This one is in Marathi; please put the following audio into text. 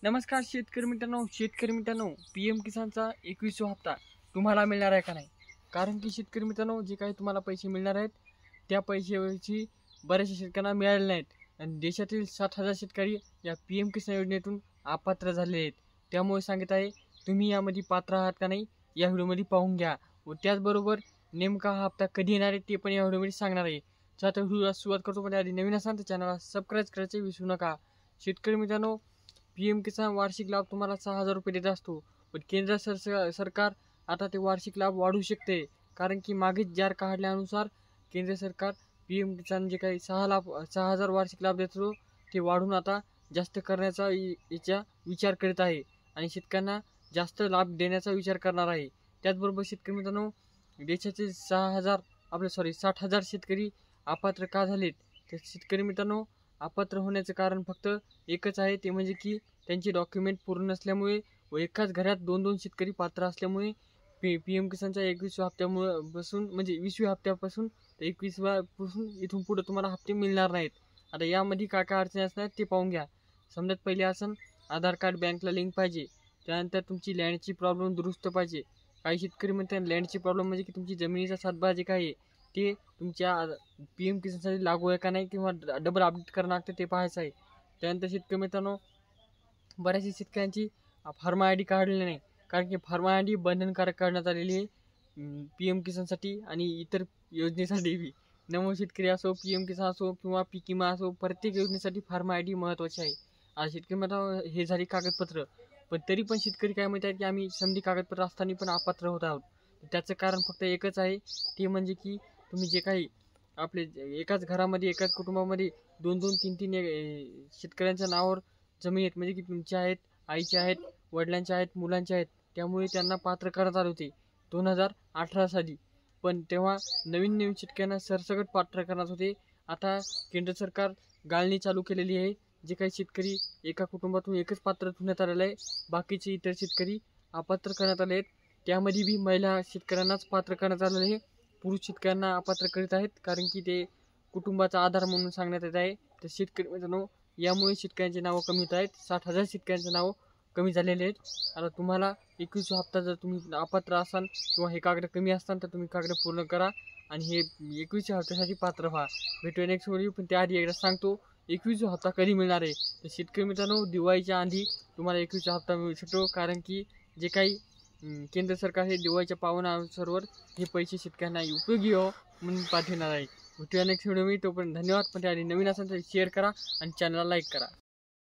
नमस्कार शेतकरी मित्रांनो, PM किसानचा 21वा हप्ता तुम्हाला मिळणार आहे का नाही? कारण की शेतकरी मित्रांनो, जे काही तुम्हाला पैसे मिळणार आहेत त्या पैशाची बऱ्याचशा शेतकऱ्यांना मिळाले नाहीत आणि देशातील 60,000 शेतकरी या PM किसान योजनेतून अपात्र झालेले आहेत. त्यामुळे सांगत आहे, तुम्ही यामध्ये पात्र आहात का नाही या व्हिडिओमध्ये पाहून घ्या व त्याचबरोबर नेमका हा हप्ता कधी येणार आहे ते पण या व्हिडिओमध्ये सांगणार आहे. तर आता व्हिडिओला सुरुवात करतो, पण आधी नवीन असाल तर चॅनलला सबस्क्राईब करायचे विसरू नका. शेतकरी मित्रांनो, PM किसान वार्षिक लाभ तुम्हाला 6,000 रुपये देत असतो, पण केंद्र सरकार आता ते वार्षिक लाभ वाढवू शकते. कारण की मागेच जार काढल्यानुसार केंद्र सरकार PM किसान जे काही 6,000 वार्षिक लाभ देतो ते वाढून आता जास्त करण्याचा याचा विचार करीत आहे आणि शेतकऱ्यांना जास्त लाभ देण्याचा विचार करणार आहे. त्याचबरोबर शेतकरी मित्रांनो, देशाचे 60,000 शेतकरी अपात्र का झालेत? तर शेतकरी मित्रांनो, अपात्र होण्याचं कारण फक्त एकच आहे, ते म्हणजे की त्यांचे डॉक्युमेंट पूर्ण नसल्यामुळे व एकाच घरात 2-2 शेतकरी पात्र असल्यामुळे PM किसानच्या 21व्या हप्त्यामुळे बसून म्हणजे 20व्या हप्त्यापासून तर 21व्या पासून इथून पुढे तुम्हाला हप्ते मिळणार नाहीत. आता यामध्ये काय काय अडचणी असणार ते पाहून घ्या. समजा पहिले आसन आधार कार्ड बँकला लिंक पाहिजे. त्यानंतर तुमची लँडची प्रॉब्लेम दुरुस्त पाहिजे. काही शेतकरी म्हणतात लँडची प्रॉब्लेम म्हणजे की तुमची जमिनीचा सातबारा जे काही आहे ते तुमच्या PM किसानसाठी लागू आहे का नाही किंवा डबल अपडेट करावं लागतं ते पाहायचं आहे. त्यानंतर शेतकरी मित्रांनो, बऱ्याचशा शेतकऱ्यांची फार्मा आय डी काढलेली नाही, कारण की फार्मा आय डी बंधनकारक करण्यात आलेली आहे PM किसानसाठी आणि इतर योजनेसाठी बी. नमो शेतकरी असो, PM किसान असो किंवा पीक विमा असो, प्रत्येक योजनेसाठी फार्मा आय डी महत्त्वाची आहे. आज शेतकरी मित्रांनो, हे झाली कागदपत्र, पण तरी पण शेतकरी काय म्हणतात की आम्ही समधी कागदपत्र असताना पण अपात्र होत आहोत. त्याचं कारण फक्त एकच आहे, ते म्हणजे की तुम्ही जे काही आपले एकाच घरामध्ये एकाच कुटुंबामध्ये 2-2, 3-3 शेतकऱ्यांच्या नावावर जमीन आहेत, म्हणजे की तुमच्या आहेत, आईच्या आहेत, वडिलांच्या आहेत, मुलांच्या आहेत. त्यामुळे त्यांना पात्र करण्यात आले होते 2018 साली. पण तेव्हा नवीन शेतकऱ्यांना सरसकट पात्र करण्यात होते. आता केंद्र सरकार गाळणी चालू केलेली आहे. जे काही शेतकरी एका कुटुंबातून एकच पात्र ठेवण्यात आलेलं आहे, बाकीचे इतर शेतकरी अपात्र करण्यात आले आहेत. त्यामध्ये बी महिला शेतकऱ्यांनाच पात्र करण्यात आलेले आहे. पुरुष शेतकऱ्यांना अपात्र करीत आहेत, कारण की ते कुटुंबाचा आधार म्हणून सांगण्यात येत आहे. तर शेतकरी मित्रांनो, यामुळे शेतकऱ्यांची नावं कमी होत आहेत. 60,000 शेतकऱ्यांची नावं कमी झालेली आहेत. आता तुम्हाला 21वा हप्ता जर तुम्ही अपात्र असाल किंवा हे कागद कमी असताल तर तुम्ही कागद पूर्ण करा आणि हे 21व्या हप्त्यासाठी पात्र व्हा. भेटूया नेक्स्ट व्हिडिओ, पण त्याआधी एकदा सांगतो 21वा हप्ता कधी मिळणार आहे. तर शेतकरी मित्रांनो, दिवाळीच्या आधी तुम्हाला 21वा हप्ता मिळू शकतो, कारण की जे काही केंद्र सरकार हे दिवाळीच्या पावन अवसरावर हे पैसे शेतकऱ्यांना उपयोगी हो म्हणून पाठवणार आहे. भेटूया नेक्स्ट व्हिडिओ. मी तोपर्यंत धन्यवाद. पण त्याआधी नवीन असेल तर शेअर करा आणि चॅनलला लाईक करा.